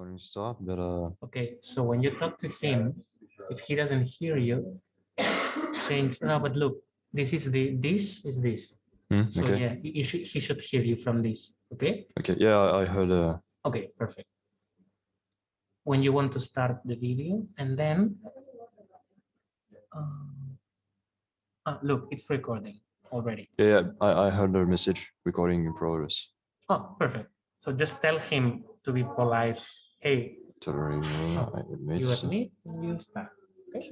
recording stop, but Okay, so when you talk to him, if he doesn't hear you, change. No, but look, this is this. So okay. yeah, he should hear you from this. Okay. Okay. Yeah, I heard. Okay, perfect. When you want to start the video, and then look, it's recording already. Yeah, I heard the message recording in progress. Oh, perfect. So just tell him to be polite. Hey, you admit, you start. Okay.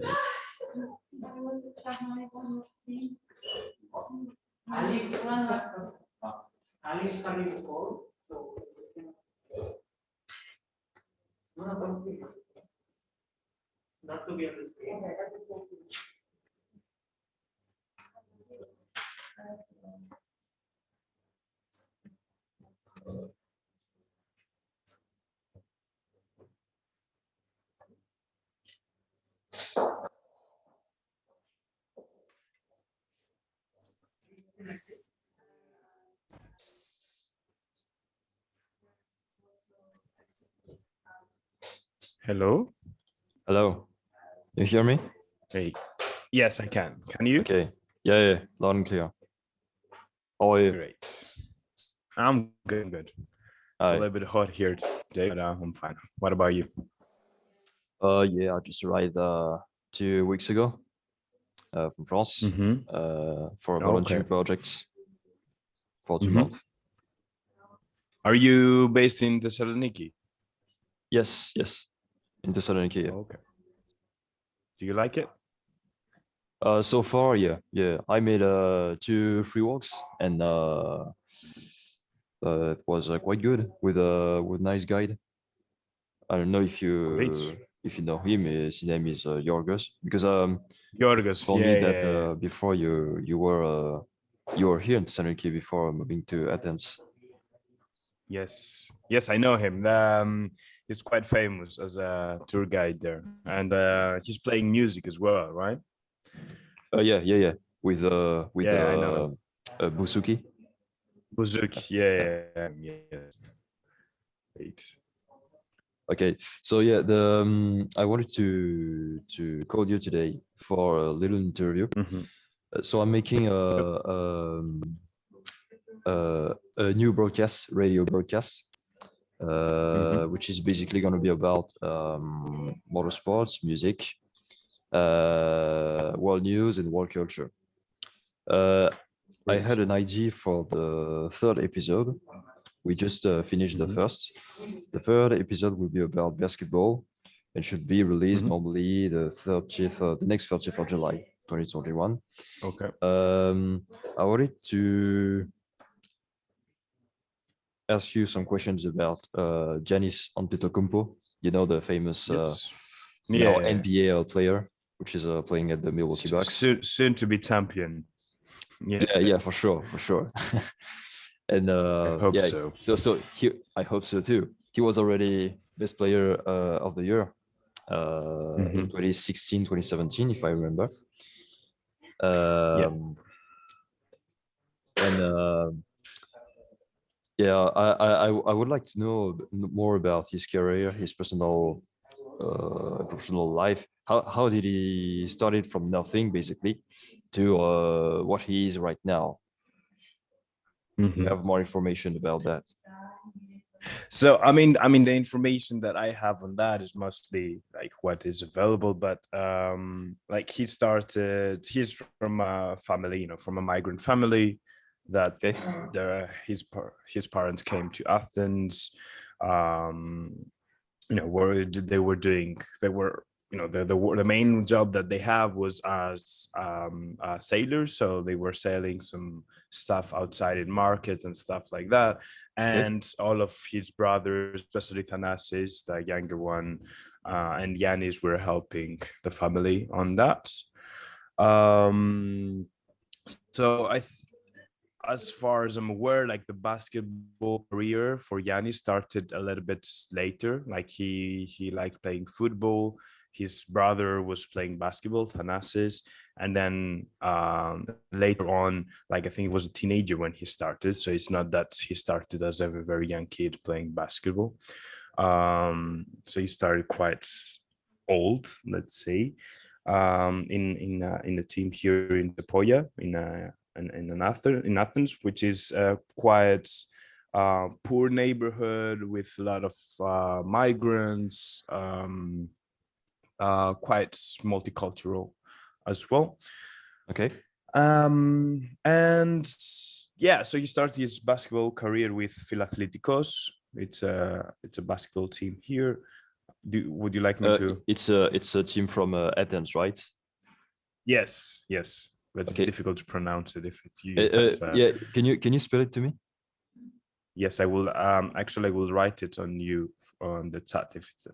Ali's having a call, so not to be on the screen. Hello? Hello. You hear me? Hey. Yes, I can. Can you? Okay. Yeah, loud and clear. How are you? Great. I'm good. It's a little bit hot here today, but I'm fine. What about you? Yeah, I just arrived 2 weeks ago from France for a volunteering project for 2 months. Are you based in Thessaloniki? Yes, in Thessaloniki. Yeah. Okay. Do you like it? So far, yeah. I made 2 free walks, and it was quite good with nice guide. I don't know if you know him. His name is Yorgos, because Yorgos told me that before you were here in Thessaloniki before moving to Athens. Yes, I know him. He's quite famous as a tour guide there, and he's playing music as well, right? Yeah. With I know. Busuki. Buzuki, yeah. Great. Okay, so yeah, I wanted to call you today for a little interview. So I'm making a new radio broadcast, which is basically going to be about motorsports, music, world news, and world culture. I had an idea for the 3rd episode. We just finished the first. The 3rd episode will be about basketball and should be released normally the next 30th of July, 2021. Okay. I wanted to ask you some questions about Giannis Antetokounmpo. You know, the famous NBA player, which is playing at the Milwaukee Bucks. Soon to be champion. Yeah, for sure. And I hope so. So I hope so too. He was already best player of the year in 2016, 2017, if I remember. I would like to know more about his career, his personal professional life. How did he started from nothing basically to what he is right now? You have more information about that. So I mean the information that I have on that is mostly like what is available, but like he's from a family, from a migrant family that his parents came to Athens, where the main job that they have was as sailors, so they were selling some stuff outside in markets and stuff like that. And all of his brothers, especially Thanasis, the younger one, and Yanis, were helping the family on that. So as far as I'm aware, like the basketball career for Yanis started a little bit later. Like he liked playing football. His brother was playing basketball, Thanasis, and then later on, like I think he was a teenager when he started. So it's not that he started as a very young kid playing basketball. So he started quite old, let's say, in the team here in Sepoya, in Athens, which is quite poor neighborhood with a lot of migrants, quite multicultural as well. Okay. And yeah, so he started his basketball career with Philathletikos. It's a basketball team here. Would you like me to? It's a team from Athens, right? Yes, but Okay. it's difficult to pronounce it if it's you. Yeah, can you spell it to me? Yes, I will. Actually, I will write it on the chat if it's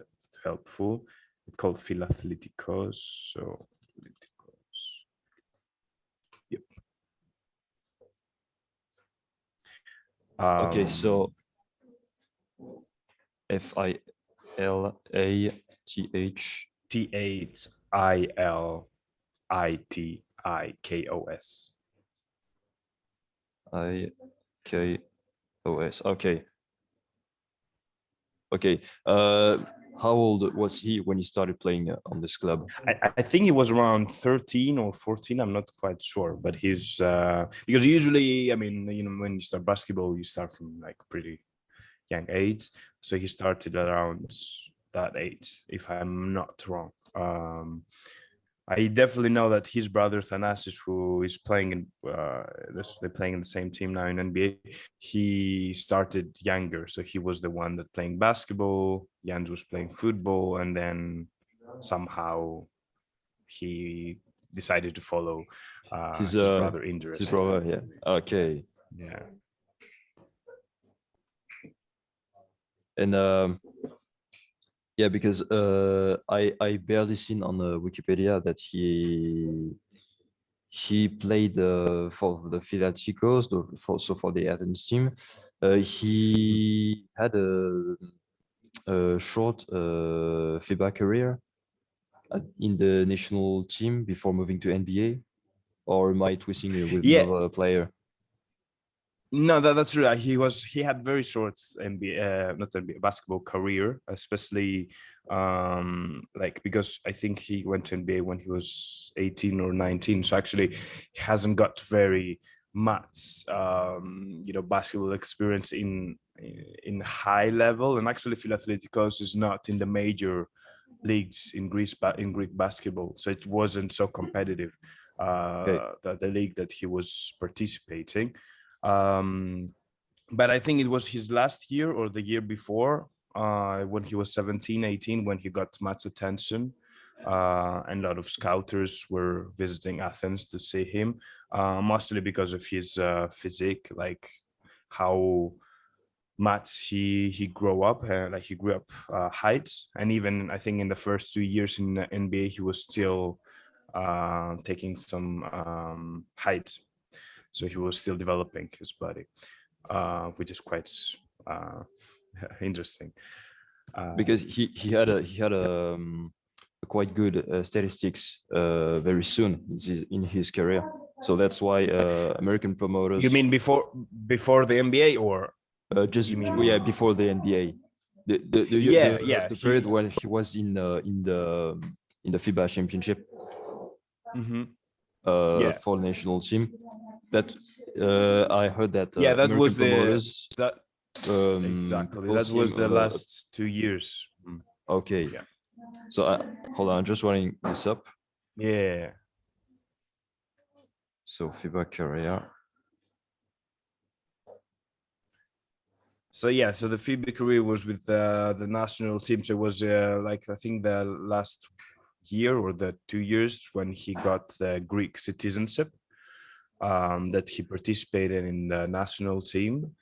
helpful. It's called Philathletikos. So, yep. Okay, so THILITIKOS. IKOS. Okay. Okay. How old was he when he started playing on this club? I think he was around 13 or 14. I'm not quite sure, but he's because usually, I mean, when you start basketball, you start from like pretty young age. So he started around that age, if I'm not wrong. I definitely know that his brother Thanasis, who is playing in, they're playing in the same team now in NBA. He started younger, so he was the one that playing basketball. Jans was playing football, and then somehow he decided to follow his brother interest. His brother, yeah. Okay. Yeah. And yeah, because I barely seen on Wikipedia that he played for the Philathletikos, so for the Athens team. He had a short FIBA career in the national team before moving to NBA, or am I twisting it with another player? No, that's true. He had very short NBA, not NBA, basketball career, especially like because I think he went to NBA when he was 18 or 19. So actually, he hasn't got very much basketball experience in high level. And actually, Philathletikos is not in the major leagues in Greece, in Greek basketball, so it wasn't so competitive. The league that he was participating. But I think it was his last year or the year before, when he was 17, 18, when he got much attention. And a lot of scouters were visiting Athens to see him, mostly because of his physique, like how much he grew up, like he grew up height. And even I think in the first 2 years in the NBA, he was still taking some height. So he was still developing his body, which is quite interesting. Because he had a quite good statistics very soon in his career. So that's why American promoters. You mean before the NBA, or just before the NBA? The period when he was in the FIBA championship. Mm-hmm. For the national team. That I heard that that American was promoters, exactly that was the last 2 years. Okay. Yeah. So hold on, I'm just running this up. Yeah. So FIBA career. So yeah, so the FIBA career was with the national team. So it was like I think the last year or the 2 years when he got the Greek citizenship, that he participated in the national team,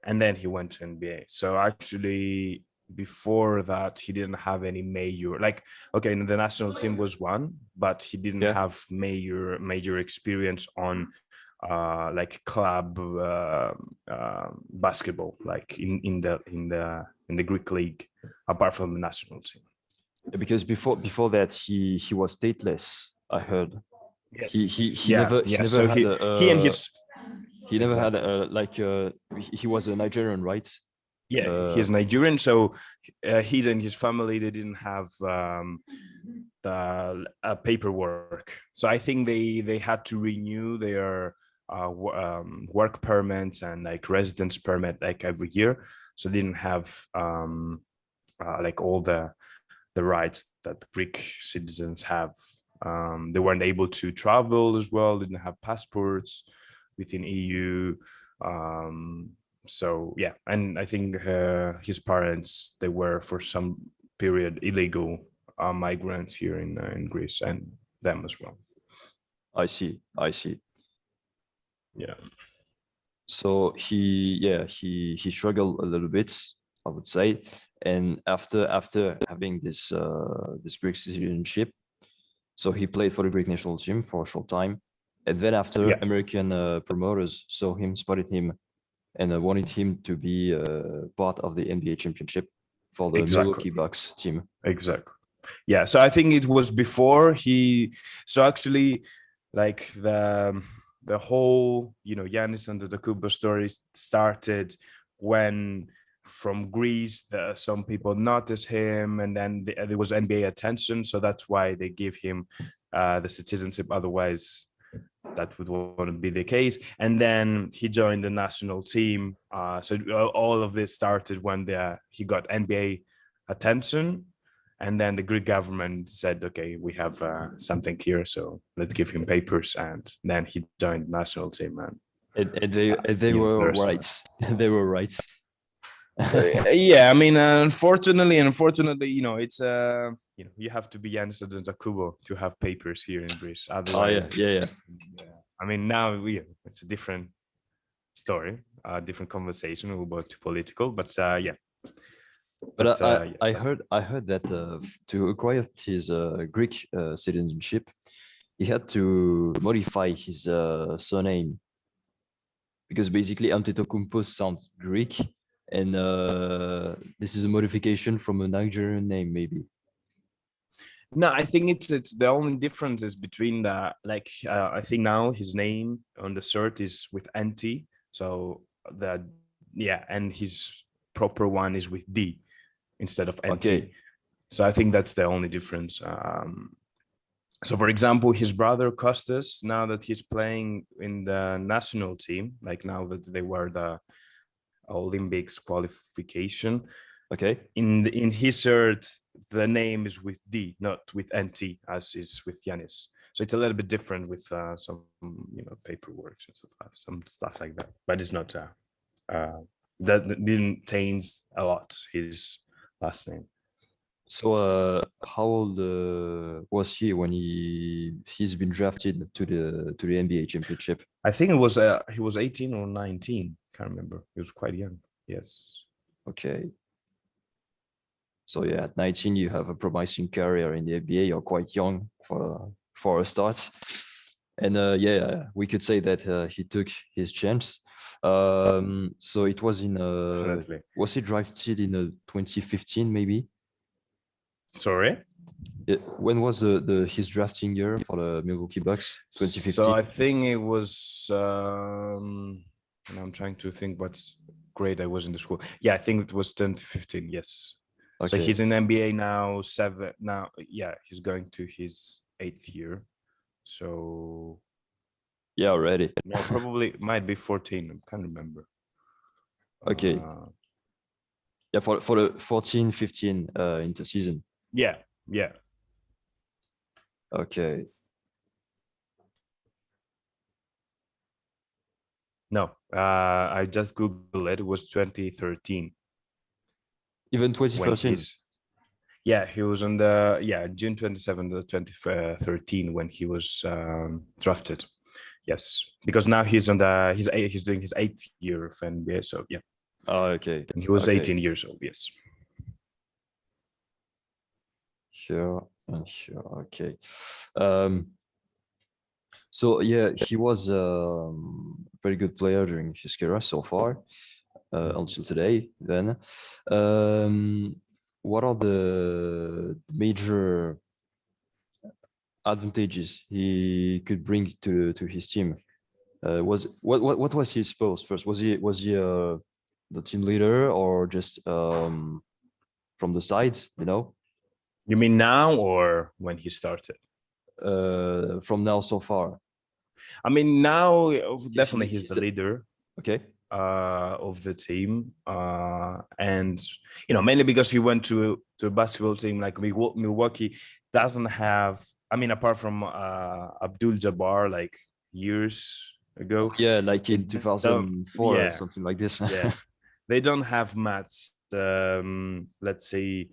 and then he went to NBA. So actually before that he didn't have any major, like, okay, the national team was one, but he didn't have major experience on like club basketball, like in the Greek league, apart from the national team. Because before that he was stateless, I heard. Yes. He never had he was a Nigerian, right? Yeah, he's Nigerian, so he's and his family, they didn't have the paperwork. So I think they had to renew their work permits and like residence permit like every year. So they didn't have like all the rights that Greek citizens have. They weren't able to travel as well, didn't have passports within EU. So yeah, and I think his parents, they were for some period illegal migrants here in Greece, and them as well. I see. Yeah. So he struggled a little bit, I would say. And after having this Greek citizenship, so he played for the Greek national team for a short time. And then after, American promoters saw him, spotted him, and wanted him to be part of the NBA championship for the Milwaukee Bucks team. Exactly. Yeah. So I think it was before he. So actually, like the whole Giannis Antetokounmpo story started when from Greece some people noticed him, and then there was NBA attention. So that's why they give him the citizenship. Otherwise, that wouldn't be the case. And then he joined the national team. So all of this started when he got NBA attention. And then the Greek government said, okay, we have something here, so let's give him papers. And then he joined the national team. And they were right. They were right. Yeah, I mean, unfortunately, it's you have to be Giannis Antetokounmpo to have papers here in Greece. Otherwise, yeah. I mean, now it's a different story, a different conversation about political, but yeah. But I heard that to acquire his Greek citizenship, he had to modify his surname, because basically Antetokounmpo sounds Greek, and this is a modification from a Nigerian name, maybe. No, I think it's the only difference is between the I think now his name on the cert is with NT, so and his proper one is with D instead of NT. Okay. So I think that's the only difference. So for example, his brother Kostas, now that he's playing in the national team, like now that they were the Olympics qualification. Okay. In his cert, the name is with D, not with NT, as is with Giannis. So it's a little bit different with some paperwork and some stuff like that. But it's not that didn't change a lot his last name. So how old was he when he's been drafted to the NBA championship? I think he was 18 or 19. Can't remember. He was quite young. Yes. Okay. So yeah, at 19 you have a promising career in the NBA. You're quite young for a start, and we could say that he took his chance. So it was in was he drafted in 2015 maybe? Sorry. When was his drafting year for the Milwaukee Bucks? 2015. So I think it was. And I'm trying to think what grade I was in the school. Yeah, I think it was 2015. Yes. Okay. So he's in NBA now. He's going to his 8th year. So. Yeah, already. No, probably might be 14. I can't remember. Okay. Yeah, for the 14-15 interseason. Yeah. Okay. No, I just Googled it. It was 2013. Even 2013. He was on the June 27th, 2013 when he was drafted. Yes, because now he's on he's doing his 8th year of NBA. So yeah. Oh, okay. And he was 18 years old. Yes. Sure. Okay. So yeah, he was a very good player during his career so far, until today. Then, what are the major advantages he could bring to his team? What was his post first? Was he the team leader, or just from the sides, you know? You mean now or when he started? From now so far. I mean, now definitely He's he's the leader okay. of the team, and mainly because he went to a basketball team like Milwaukee doesn't have. I mean, apart from Abdul Jabbar, like years ago. Yeah, like in It 2004 or yeah, something like this. yeah. They don't have much, let's say,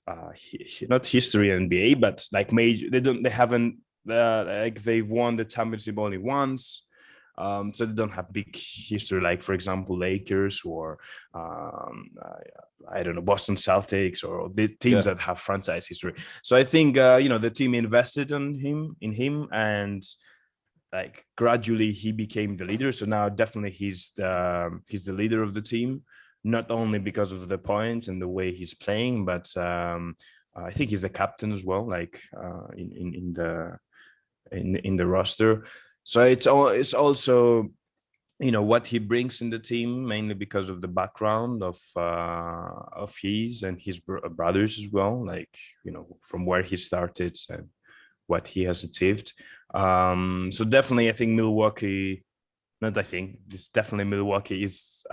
not history in NBA, but like major. They haven't like they've won the championship only once. So they don't have big history, like for example, Lakers or I don't know, Boston Celtics or the teams that have franchise history. So I think the team invested in him, and like gradually he became the leader. So now definitely he's the leader of the team, not only because of the points and the way he's playing, but I think he's the captain as well, like in the roster. So it's also what he brings in the team, mainly because of the background of his and his brothers as well, like from where he started and what he has achieved. So definitely, I think Milwaukee. Not I think this definitely Milwaukee is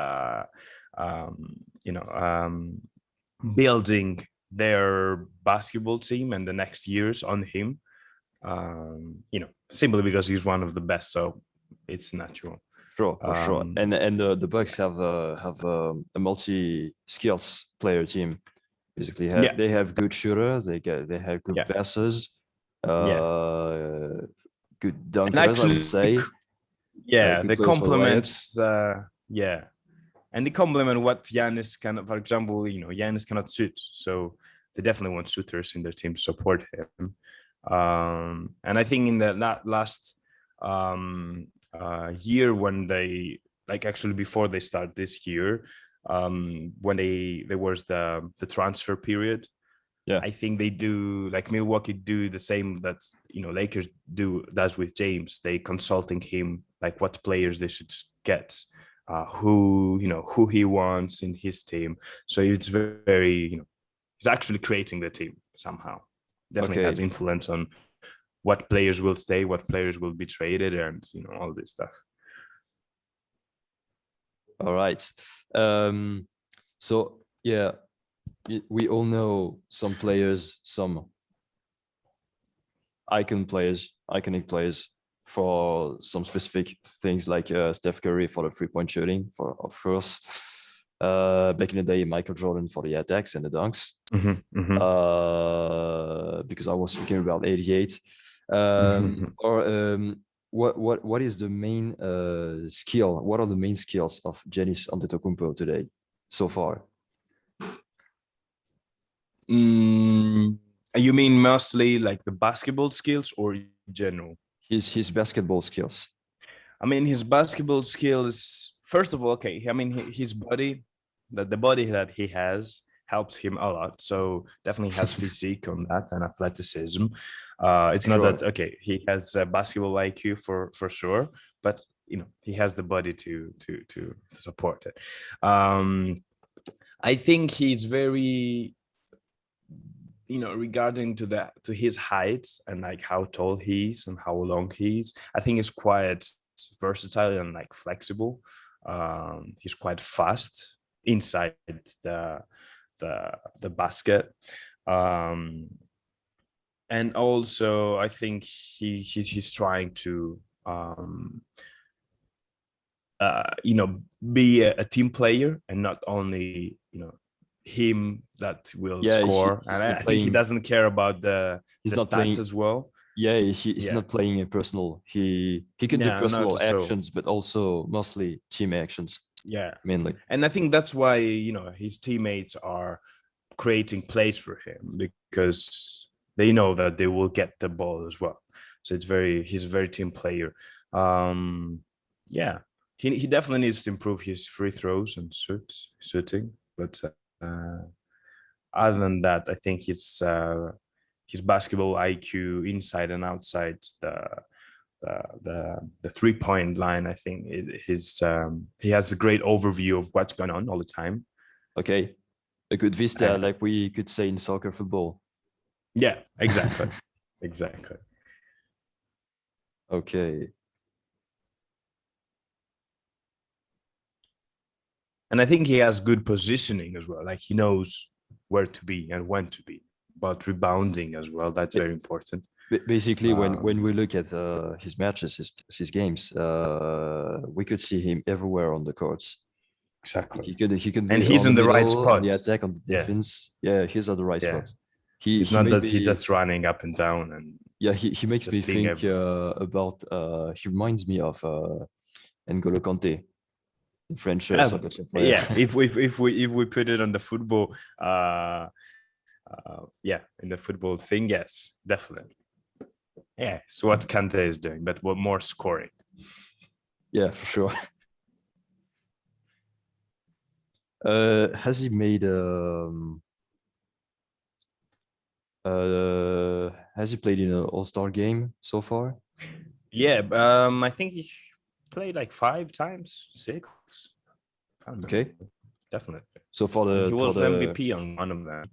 building their basketball team and the next years on him. Simply because he's one of the best, so it's natural. Sure, for sure. And the Bucks have a multi skills player team. Basically, they have good shooters. They have good passes. Good dunkers, I would say. They complement. And they complement what Giannis can. For example, Giannis cannot shoot, so they definitely want shooters in their team to support him. And I think in the last year, when they actually before they start this year, when there was the transfer period. I think they do, like Milwaukee do the same that Lakers does with James. They consulting him like what players they should get, who he wants in his team. So it's very he's actually creating the team somehow. Definitely has influence on what players will stay, what players will be traded, and all this stuff. All right. So yeah, we all know some players, some iconic players for some specific things, like Steph Curry for the 3-point shooting, of course. Back in the day, Michael Jordan for the attacks and the dunks. Because I was talking about 88. Or what is the main skill? What are the main skills of Giannis Antetokounmpo today so far? You mean mostly like the basketball skills or in general? His basketball skills. I mean, his basketball skills, first of all, okay. I mean, his body, the body that he has helps him a lot. So definitely has physique on that and athleticism. It's not that, okay, he has a basketball IQ for sure, but he has the body to support it. I think he's very, regarding to his height and like how tall he is and how long he is, I think he's quite versatile and like flexible. He's quite fast inside the basket. And also I think he's trying to be a team player and not only him that will score. And I think he doesn't care about the stats as well. Yeah, he's not playing a personal. He can do personal actions, but also mostly team actions. Yeah, mainly. And I think that's why his teammates are creating plays for him, because they know that they will get the ball as well. So he's a very team player. He definitely needs to improve his free throws and shooting, but other than that, I think his basketball IQ inside and outside the 3-point line. I think he has a great overview of what's going on all the time. Okay, a good vista, like we could say in soccer, football. Yeah, exactly. Exactly. Okay. And I think he has good positioning as well. Like he knows where to be and when to be. But rebounding as well, that's very important. Basically, when we look at his matches, his games, we could see him everywhere on the courts. Exactly. He can, and he's in the right spot. On the attack, on the defense. Yeah, he's at the right spot. He's not that he's just running up and down and. Yeah, he makes me think about. He reminds me of N'Golo Kanté, French soccer player. Yeah, if we put it on the football, in the football thing, yes, definitely. Yeah, so what Kanté is doing, but what more scoring. Yeah, for sure. Has he made has he played in an all-star game so far? Yeah, I think he played like 5 times, 6. Okay, definitely. So for the he was MVP on one of them.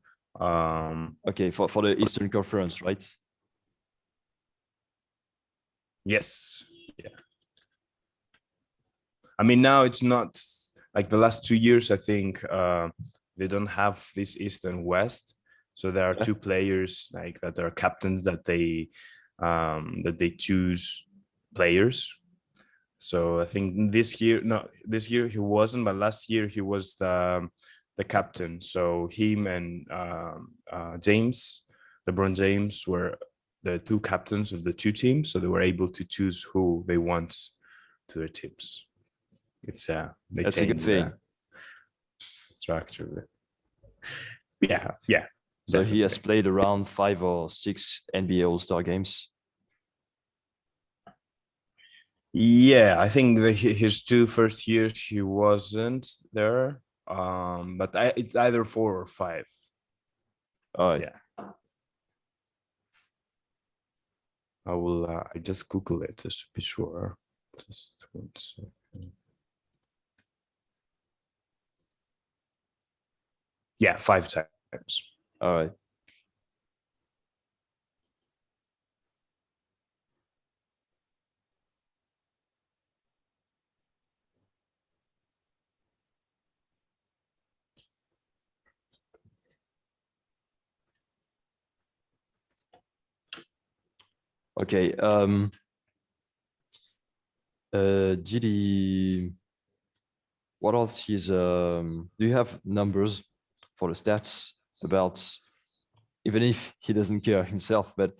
Okay, for the Eastern Conference, right? Yes. Yeah. I mean, now it's not like the last 2 years. I think they don't have this East and West, so there are 2 players like that are captains that they choose players. So I think this year he wasn't, but last year he was the captain. So him and LeBron James were the 2 captains of the 2 teams. So they were able to choose who they want to their teams. It's that's a good thing. Structure. Yeah. So he has played around 5 or 6 NBA All-Star games. Yeah, I think his 2 first years he wasn't there, but it's either 4 or 5. Oh yeah. I will. I just Google it just to be sure. Just 1 second. Yeah, 5 times. All right. Okay. Did he? What else is? Do you have numbers for the stats about? Even if he doesn't care himself, but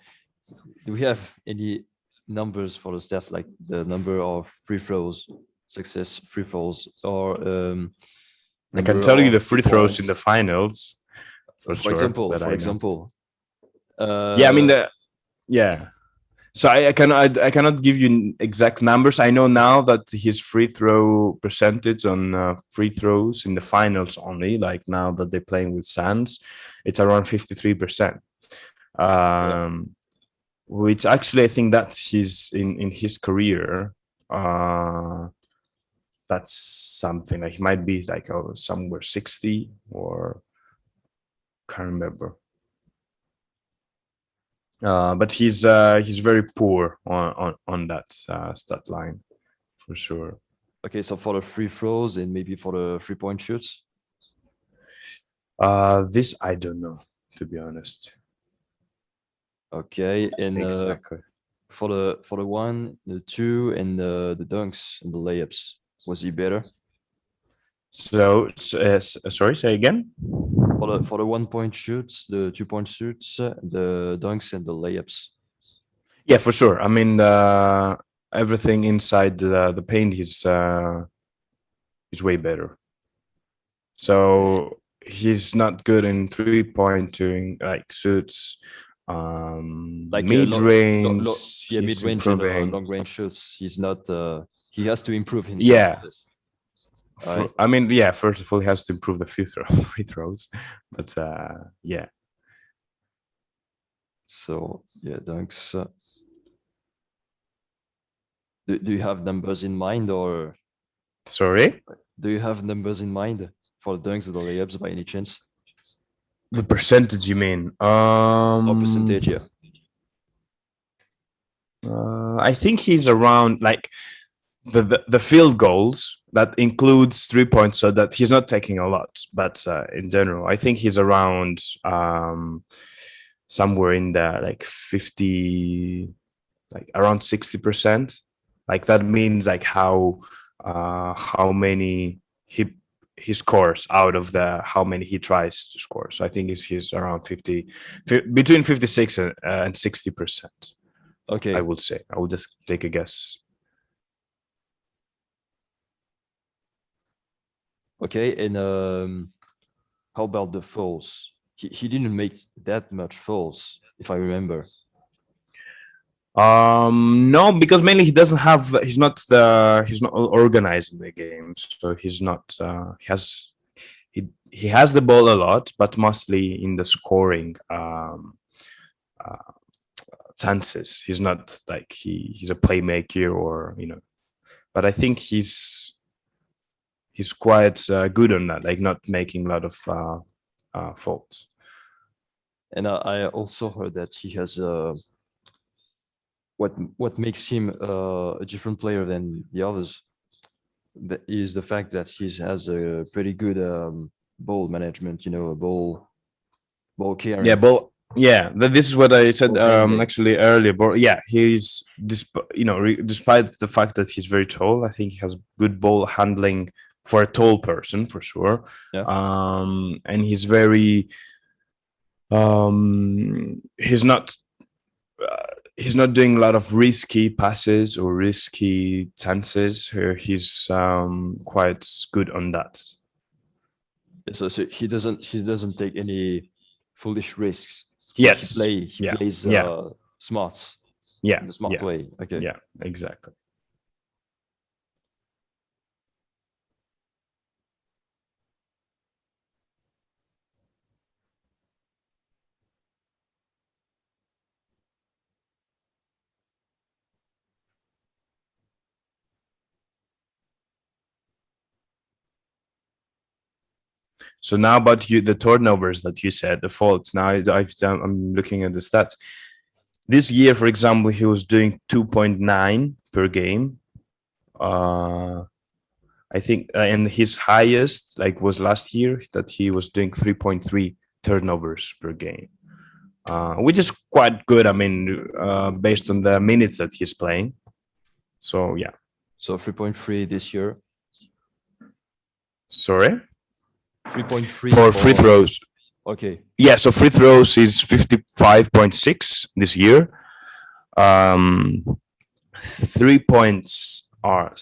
do we have any numbers for the stats, like the number of free throws, success free throws, or I can tell you the free throws in the finals. For example. Yeah, I mean So I cannot give you exact numbers. I know now that his free throw percentage on free throws in the finals only, like now that they're playing with Sands, it's around 53%. Which actually I think that he's in his career. That's something like, he might be like somewhere 60 or can't remember. But he's very poor on that stat line for sure. Okay, so for the free throws and maybe for the 3-point shoots. This I don't know, to be honest. Okay, and exactly. For the 1, the 2, and the dunks and the layups, was he better? So sorry, say again. For the 1-point shoots, the 2-point shoots, the dunks and the layups. Yeah, for sure. I mean, everything inside the paint is way better. So he's not good in 3-point doing like shoots, like mid-range. Mid-range and long-range shoots. He's not. He has to improve himself. Yeah. Right. I mean, yeah. First of all, he has to improve the free throws, but yeah. So yeah, dunks. Do you have numbers in mind, or Sorry, do you have numbers in mind for the dunks or the layups by any chance? the percentage you mean? Or percentage, yeah. I think he's around like the field goals that includes 3 points, so that he's not taking a lot, but in general I think he's around somewhere in the like 50, like around 60%. Like that means like how many he scores out of the how many he tries to score. So I think he's around 50, between 56 and 60%. Okay. I would say. I will just take a guess. Okay, and how about the falls? He didn't make that much falls, if I remember. No, because mainly he's not organizing the game, so he's not he has the ball a lot, but mostly in the scoring chances. He's not like he's a playmaker, or but I think he's quite good on that, like not making a lot of faults. And I also heard that he has what makes him a different player than the others. That is the fact that he has a pretty good ball management. A ball carrying. Yeah, ball. Yeah, this is what I said handling. actually earlier. But yeah, he's despite the fact that he's very tall, I think he has good ball handling for a tall person, for sure. Yeah. And he's very he's not doing a lot of risky passes or risky chances. He's quite good on that. So he doesn't take any foolish risks. Yes. He plays smart. Yeah. In a smart way. Okay. Yeah, exactly. So now about the turnovers that you said, the faults. Now I'm looking at the stats. This year, for example, he was doing 2.9 per game. I think, and his highest was last year, that he was doing 3.3 turnovers per game, which is quite good. I mean, based on the minutes that he's playing. So yeah. So 3.3 this year. Sorry. 3.3 for free throws. Okay. Yeah, so free throws is 55.6 this year. 3 points are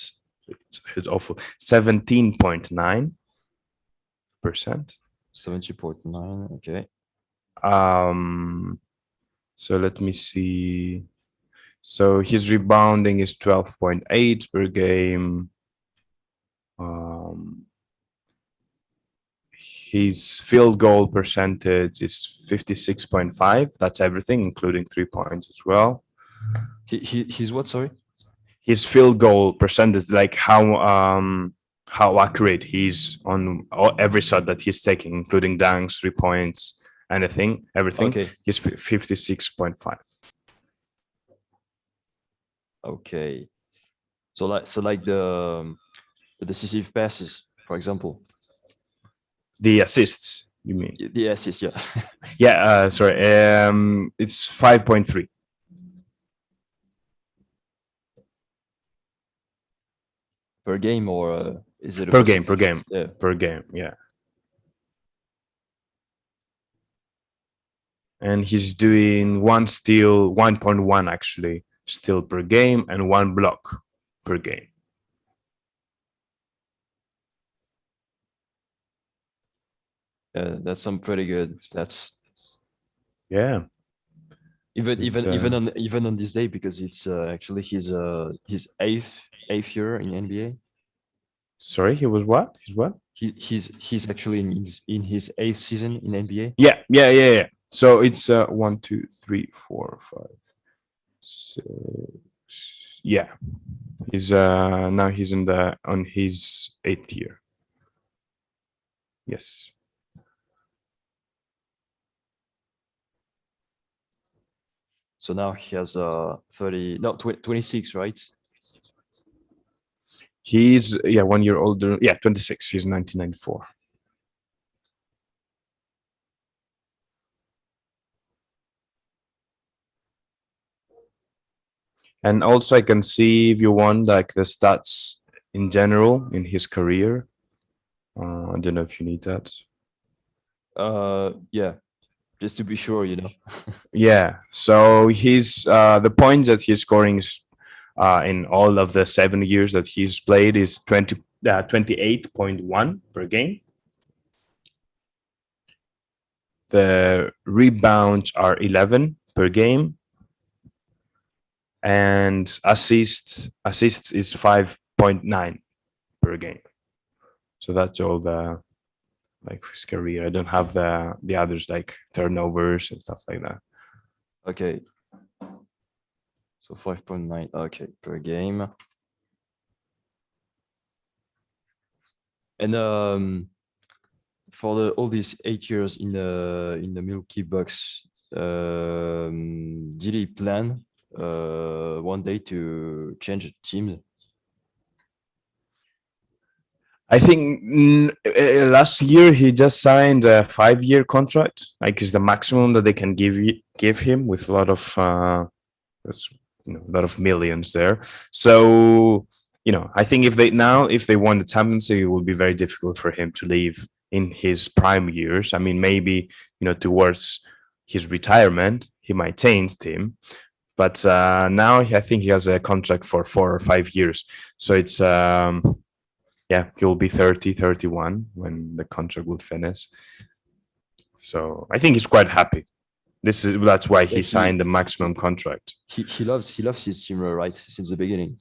it's awful. 17.9%. 70.9. Okay. So let me see. So his rebounding is 12.8 per game. His field goal percentage is 56.5. That's everything, including 3 points as well. He's what? Sorry. His field goal percentage, like how accurate he's on every shot that he's taking, including dunks, 3 points, everything. Okay. He's 56.5. Okay. So like the decisive passes, for example. The assists, you mean? The assists, yeah. Yeah. Sorry. It's 5.3. Per game, or is it per game? Yeah. Per game, yeah. And he's doing 1 steal, 1.1 actually steal per game, and 1 block per game. That's some pretty good stats. Yeah. Even on this day, because it's actually his eighth year in NBA. Sorry, he was what? He's what? He's actually in his 8th season in NBA. Yeah. So it's 1, 2, 3, 4, 5, 6. Yeah, he's now he's on his 8th year. Yes. So now he has 26, right? He's 1 year older. Yeah, 26. He's 1994. And also I can see, if you want, like the stats in general in his career. I don't know if you need that. Yeah, just to be sure, you know. Yeah, so he's the points that he's scoring is, in all of the 7 years that he's played, is 28.1 per game. The rebounds are 11 per game, and assists is 5.9 per game. So that's all the his career. I don't have the others, like turnovers and stuff like that. Okay. So 5.9, okay, per game. And for all these 8 years in the Milwaukee Bucks, did he plan one day to change the team? I think last year he just signed a 5-year contract, like is the maximum that they can give him, with a lot of a lot of millions there. So I think if they won the championship, it would be very difficult for him to leave in his prime years. I mean, maybe towards his retirement he might change team, but now I think he has a contract for 4 or 5 years. So it's he'll be 30, 31 when the contract will finish. So I think he's quite happy. That's why he signed the maximum contract. He loves his team, right, since the beginning.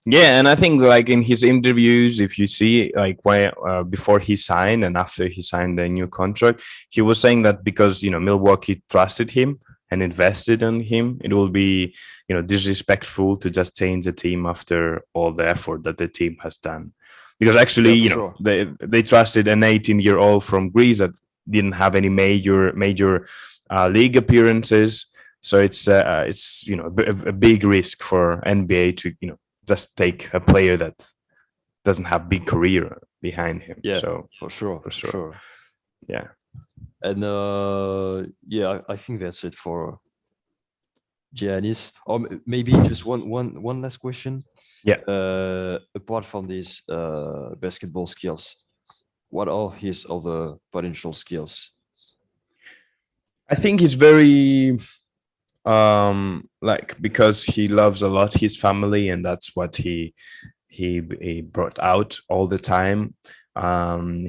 Yeah, and I think like in his interviews, if you see like when before he signed and after he signed the new contract, he was saying that because Milwaukee trusted him and invested in him, it will be disrespectful to just change the team after all the effort that the team has done. Because actually, sure, they trusted an 18-year-old from Greece that didn't have any major league appearances. So it's a big risk for NBA to just take a player that doesn't have big career behind him. Yeah, so for sure. Yeah. And I think that's it for Giannis. Or maybe just one last question. Yeah. Apart from these basketball skills, what are his other potential skills? I think he's very because he loves a lot his family, and that's what he brought out all the time. And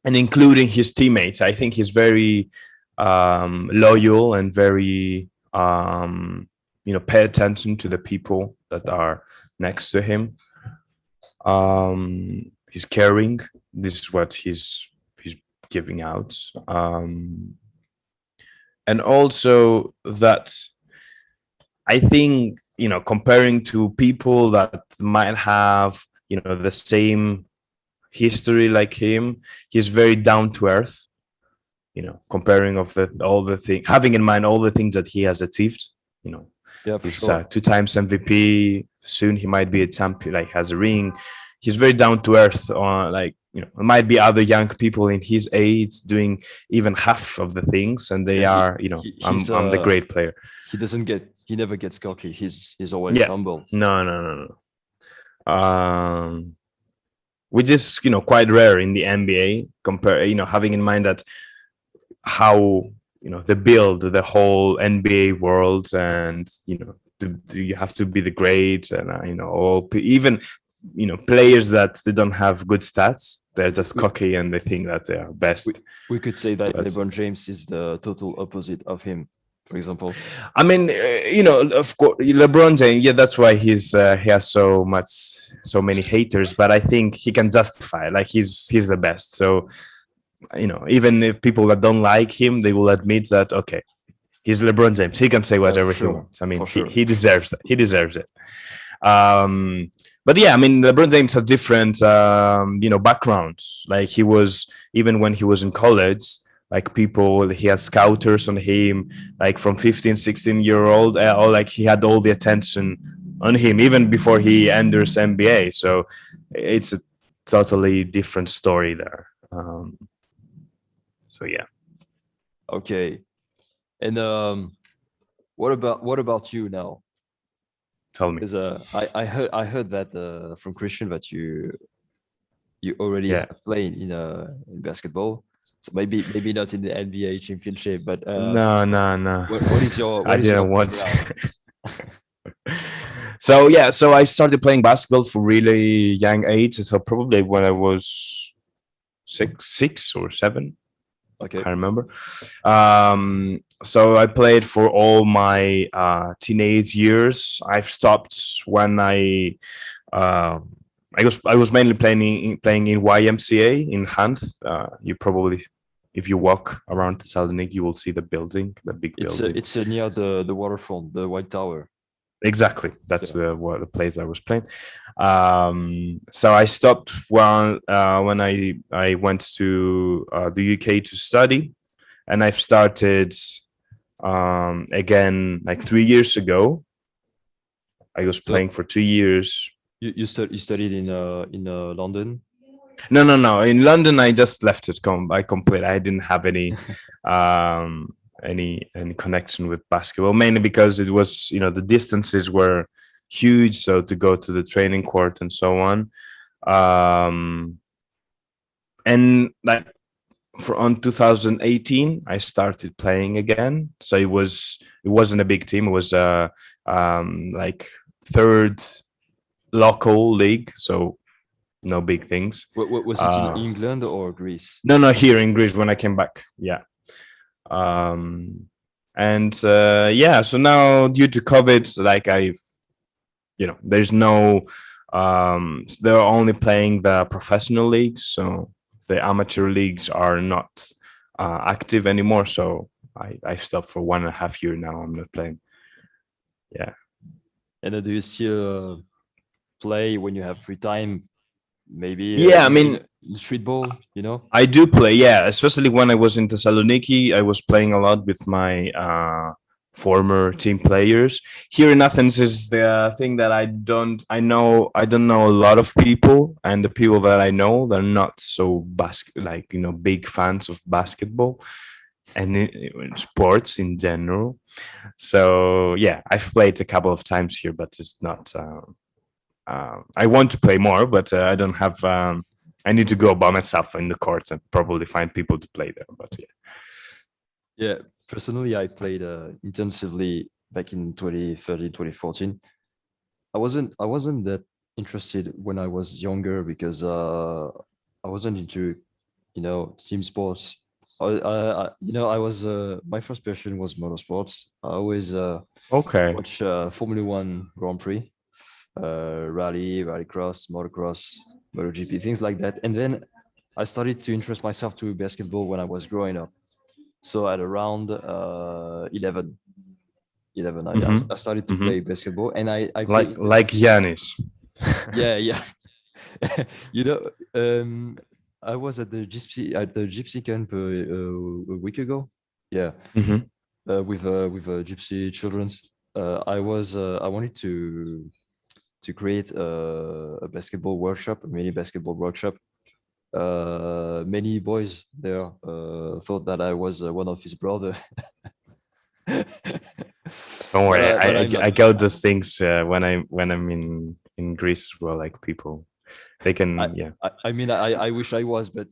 including his teammates, I think he's very loyal and very pay attention to the people that are next to him. He's caring. This is what he's giving out. And also that I think, comparing to people that might have, the same history like him, he's very down to earth, comparing of all the things, having in mind all the things that he has achieved, he's sure. 2 times MVP. Soon he might be a champion, like has a ring. He's very down to earth. There might be other young people in his age doing even half of the things, and they are, I'm the great player. He never gets cocky. He's always humble. No. Which is quite rare in the NBA. Having in mind that how they build the whole NBA world, and you have to be the great, and even players that they don't have good stats, they're just cocky and they think that they are best. We could say that LeBron James is the total opposite of him, for example. I mean, of course, LeBron James, that's why he has so many haters, but I think he can justify, like he's the best. So even if people that don't like him, they will admit that, okay, He's LeBron James. He can say whatever he sure, wants. I mean, for sure. he deserves it. He deserves it. But yeah, I mean, LeBron James has different, backgrounds. Like he was, even when he was in college, like people, he has scouters on him, like from 15, 16-year-old, or like he had all the attention on him, even before he enters NBA. So it's a totally different story there. So yeah. Okay. And what about you now? Tell me. Because I heard that from Christian that you already have played in basketball. So maybe not in the NBA championship, but No. what is your I didn't want background? So yeah, so I started playing basketball for really young age. So probably when I was six or seven. Okay. I remember. So I played for all my teenage years. I've stopped when I was mainly playing in YMCA in Hanth. You probably, if you walk around Thessaloniki, you will see the building, the big building. It's near the waterfront, the White Tower. Exactly, that's the place I was playing. So I stopped when I went to the UK to study, and I've started again like 3 years ago. I was playing for 2 years. You studied in London? No. In London, I just left it. I didn't have any any connection with basketball, mainly because it was, the distances were huge, so to go to the training court and so on. And like on 2018 I started playing again. So it wasn't a big team. It was like third local league, so no big things. Was it in England or Greece? No, here in Greece when I came back. Yeah. So now due to COVID, like there's no they're only playing the professional leagues, so the amateur leagues are not active anymore. So I stopped for 1.5 years now. I'm not playing. Yeah. And do you still play when you have free time? Maybe I mean, in street ball, I do play, especially when I was in Thessaloniki. I was playing a lot with my former team players. Here in Athens is the thing that I don't know a lot of people, and the people that I know, they're not so big fans of basketball and in sports in general. So yeah, I've played a couple of times here, but it's not I want to play more, but I don't have. I need to go by myself in the court and probably find people to play there. But yeah. Personally, I played intensively back in 2013, 2014. I wasn't that interested when I was younger because I wasn't into team sports. I was my first passion was motorsports. I always watch Formula One Grand Prix. Rallycross, motocross, MotoGP, things like that. And then I started to interest myself to basketball when I was growing up. So at around 11, I started to play basketball, and I like Giannis. Yeah. I was at the gypsy camp a week ago. Yeah, with gypsy children's. I wanted to create a basketball workshop, a mini basketball workshop. Many boys there thought that I was one of his brother. Don't worry, I got those things when I'm in Greece as well. Like people, they can. I mean, I wish I was, but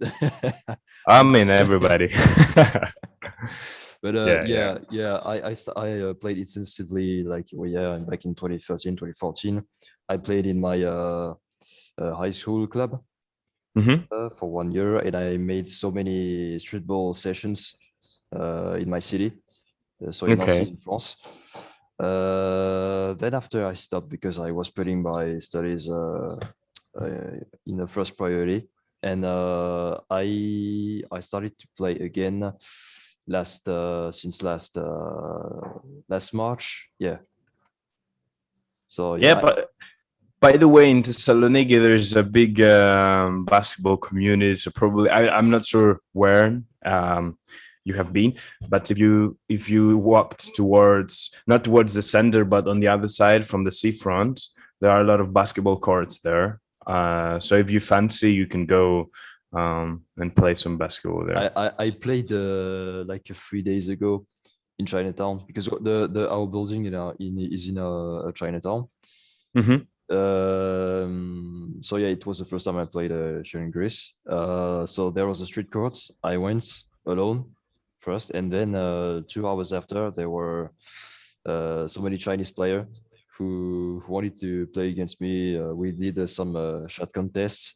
I mean everybody. But I played extensively, and back in 2013, 2014, I played in my high school club for 1 year, and I made so many street ball sessions in my city, so in Nancy, in France. Then after I stopped because I was putting my studies in the first priority, and I started to play again since last March. Yeah. So Yeah, but by the way, in Thessaloniki, there's a big basketball community. So probably, I'm not sure where you have been, but if you walked towards, not towards the center, but on the other side from the seafront, there are a lot of basketball courts there. So if you fancy, you can go and play some basketball there. I played like 3 days ago in Chinatown, because our building is in a Chinatown. Mhm. So yeah, it was the first time I played here in Greece. So there was a street court. I went alone first, and then 2 hours after, there were so many Chinese players who wanted to play against me. We did some shot contests,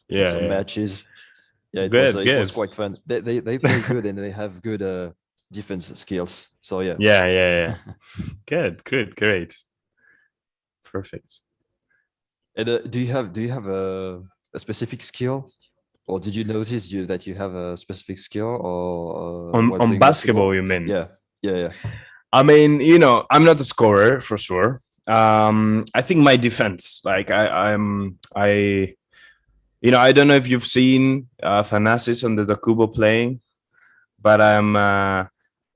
Yeah, some yeah. matches. Yeah, it Good. was quite fun. They play good, and they have good defense skills. So yeah. Yeah. Good, great, perfect. And do you have a specific skill, or did you notice that you have a specific skill, or while On playing basketball, you mean? Yeah. I mean, I'm not a scorer for sure. I think my defense, like I don't know if you've seen Thanasis on the Dakubo playing, but I'm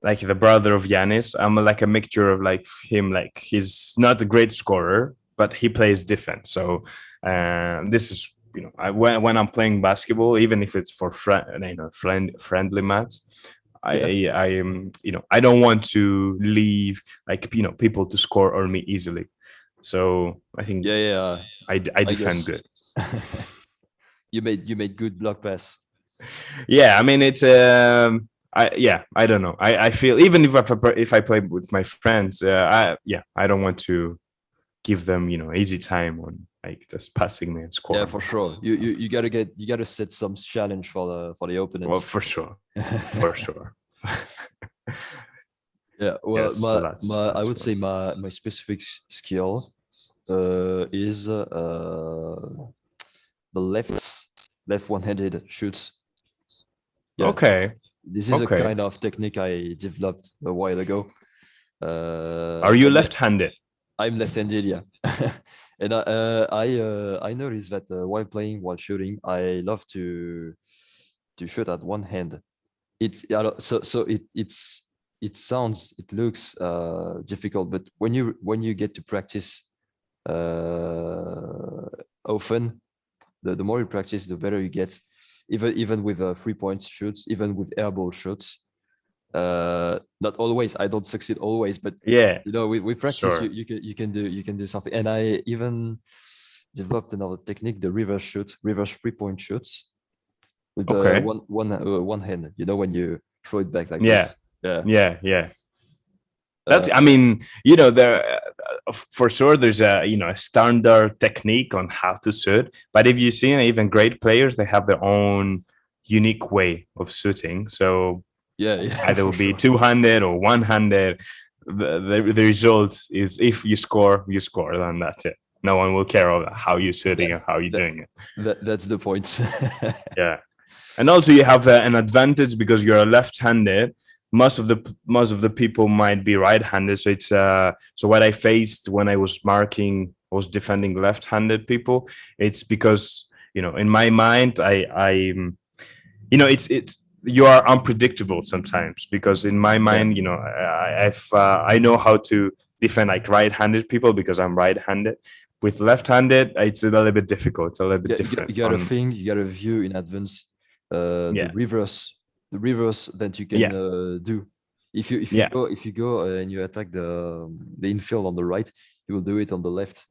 like the brother of Yanis. I'm like a mixture of like him. Like he's not a great scorer, but he plays defense. So this is, when I'm playing basketball, even if it's for friendly match, I am, I don't want to leave like people to score on me easily. So I think I defend good. You made good block pass. Yeah, I mean it's I don't know. I feel even if I play with my friends, I don't want to give them easy time on like just passing me and scoring. Yeah, for sure. You gotta set some challenge for the opponents. Well, for sure. Yeah, well, Yes, so that's I would fun. say my specific skill is the left one-handed shoots. Yeah. Okay. This is a kind of technique I developed a while ago. Are you left-handed? I'm left-handed, yeah. And I noticed that while shooting, I love to shoot at one hand. It looks difficult, but when you get to practice often, the more you practice, the better you get. Even with 3-point shoots, even with airball shoots. Not always. I don't succeed always, but with practice, sure. you can do something. And I even developed another technique, the reverse 3-point shoots, with one hand. When you throw it back like this. Yeah. That's, I mean, there for sure there's a a standard technique on how to shoot, but if you see even great players, they have their own unique way of shooting. So either will be two-handed or one-handed. The result is if you score, then that's it. No one will care about how you're shooting and how you're doing it. That's the point. Yeah, and also you have an advantage because you're left-handed. Most of the people might be right-handed, so it's so what I faced when I was defending left-handed people, it's because in my mind it's you are unpredictable sometimes, because in my mind I know how to defend like right-handed people because I'm right-handed. With left-handed, it's a little bit difficult, a little bit different. You got to view in advance the reverse that you can do. If you go and you attack the infield on the right, you will do it on the left.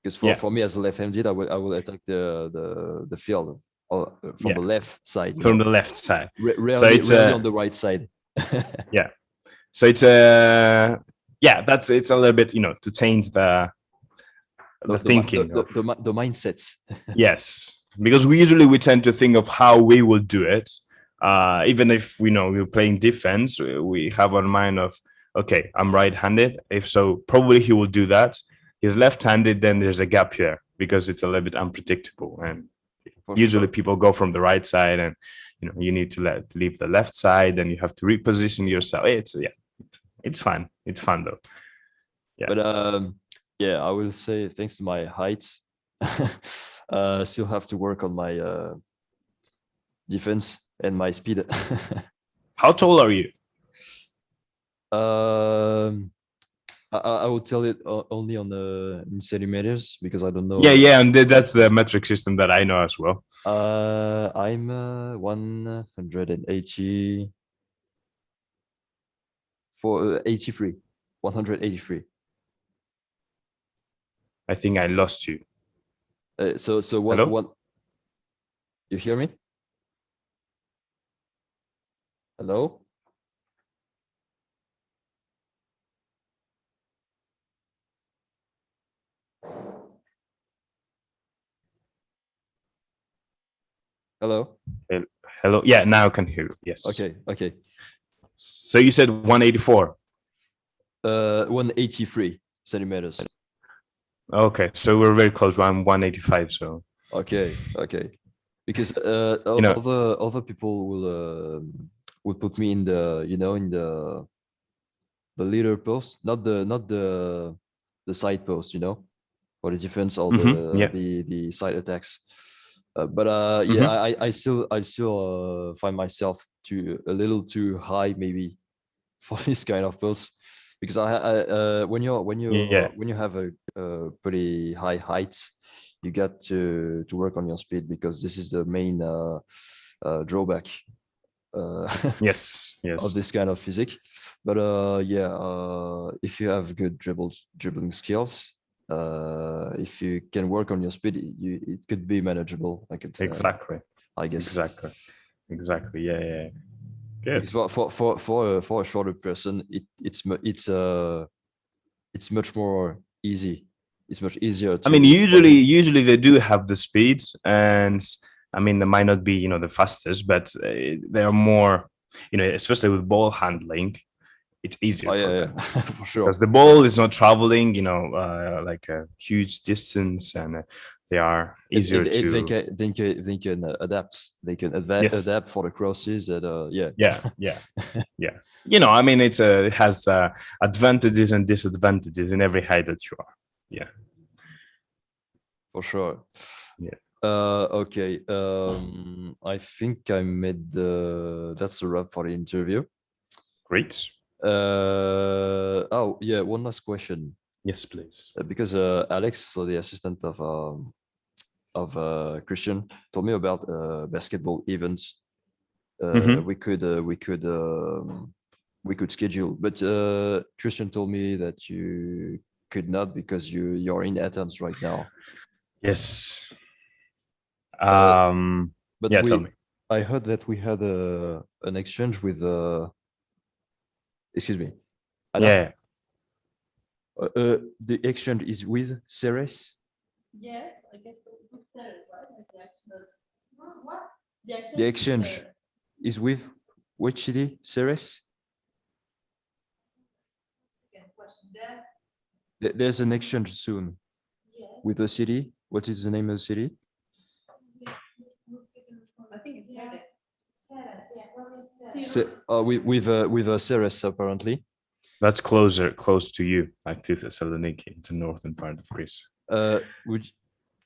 Because for me as a left-handed, I will attack the field from the left side. From the left side. Rarely on the right side. Yeah. So it's it's a little bit to change the thinking, the mindsets. Yes, because we tend to think of how we will do it. Even if we're playing defense, we have our mind of, okay, I'm right-handed. If so, probably he will do that. He's left-handed, then there's a gap here because it's a little bit unpredictable. And usually people go from the right side, and you need to leave the left side, and you have to reposition yourself. It's fun. It's fun though. Yeah. But yeah, I will say thanks to my height, still have to work on my defense and my speed. How tall are you? I will tell it only on the in centimeters because I don't know. Yeah, and that's the metric system that I know as well. I'm 180 for 83, 183. I think I lost you. So Hello? what? You hear me? Hello? Hello? Hello. Yeah, now I can hear you. Yes. Okay. So you said 184. 183 centimeters. Okay, so we're very close. I'm 185. So Okay. Because other people will put me in the in the leader post, not the side post, for the defense or the side attacks. Yeah, I still find myself a little too high maybe for this kind of post, because when you have a pretty high heights, you got to work on your speed, because this is the main drawback yes of this kind of physique. But if you have good dribbling skills, if you can work on your speed, it could be manageable. Exactly. I guess exactly. Yeah. Good. For a shorter person, it's much more easy. It's much easier. I mean, usually they do have the speed, and I mean, they might not be the fastest, but they are more, especially with ball handling, it's easier for them. For sure, because the ball is not traveling like a huge distance, and they are easier to they can adapt. They can adapt for the crosses. And yeah. I mean, it has advantages and disadvantages in every height that you are. Yeah, for sure. Yeah. Okay. I think I made that's a wrap for the interview. Great. Oh yeah, one last question. Yes, please. Because Alex, so the assistant of Christian, told me about basketball events. We could schedule, but Christian told me that you could not because you're in Athens right now. Yes. But tell me. I heard that we had an exchange with excuse me. Anna? Yeah. The exchange is with Ceres? Yes, I guess with Ceres, right? What? The exchange is with which city? Ceres? There's an exchange soon. Yes. With a city. What is the name of the city? I think it's Ceres. Ceres, yeah. With Ceres apparently. That's close to you, like to Thessaloniki, the northern part of Greece.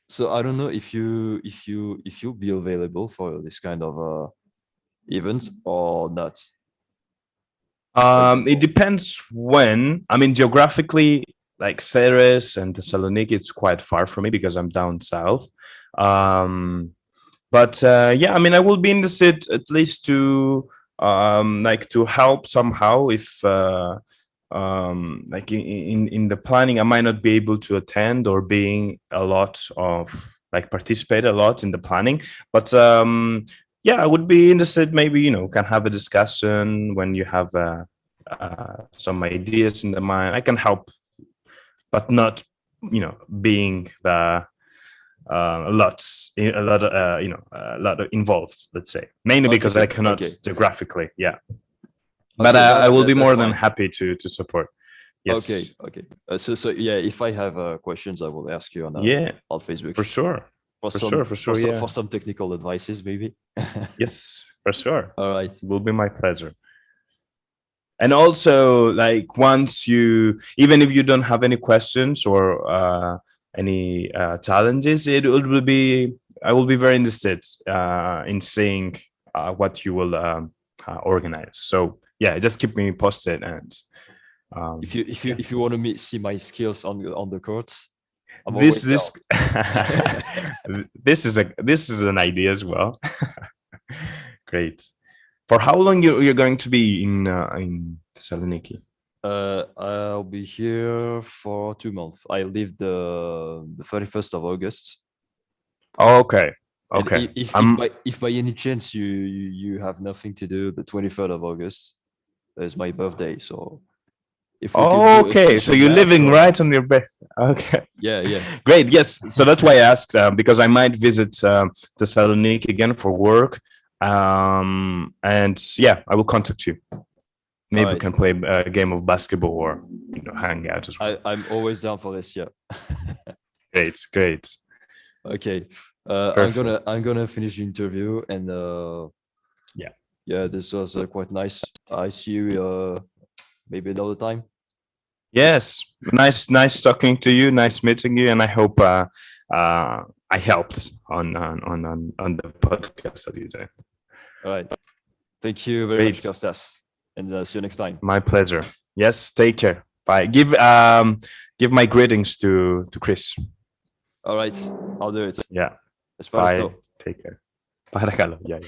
So I don't know if you'll be available for this kind of event or not. It depends when. I mean, geographically, like Ceres and Thessaloniki, it's quite far from me because I'm down south. But I mean, I will be interested at least to to help somehow if like in the planning. I might not be able to attend or being a lot of participate a lot in the planning, but I would be interested. Maybe can have a discussion when you have some ideas in the mind. I can help, but not being the a lot involved, let's say, mainly because I cannot geographically. But I will be more than happy to support. Yes. Okay. So if I have questions, I will ask you on Facebook for sure. For some technical advices, maybe. Yes. for sure. All right. It will be my pleasure. And also, like, once you, even if you don't have any questions or any challenges, it will be, I will be very interested in seeing what you will organize. So yeah, just keep me posted. And if you want to see my skills on the courts, I'm this always this this is an idea as well. Great. For how long you're going to be in Thessaloniki? I'll be here for 2 months. I leave the 31st of August. Oh, okay. And Okay. if by any chance you have nothing to do, the 23rd of August is my birthday. So if we could do a okay, so special you're match living or- right on your birthday. Okay. Yeah. Great. Yes. So that's why I asked, because I might visit Thessaloniki again for work. And yeah, I will contact you. Maybe we Alright. can play a game of basketball or hang out as well. I'm always down for this. Yeah. Great. Okay. Perfect. I'm gonna finish the interview and yeah, this was quite nice. I see you maybe another time. Yes. Nice talking to you. Nice meeting you. And I hope I helped on the podcast that you did. All right. Thank you very much, Great. Kostas, and see you next time. My pleasure. Yes. Take care. Bye. Give my greetings to Chris. All right, I'll do it. Yeah. As far as Bye. Take care. Bye. Yeah.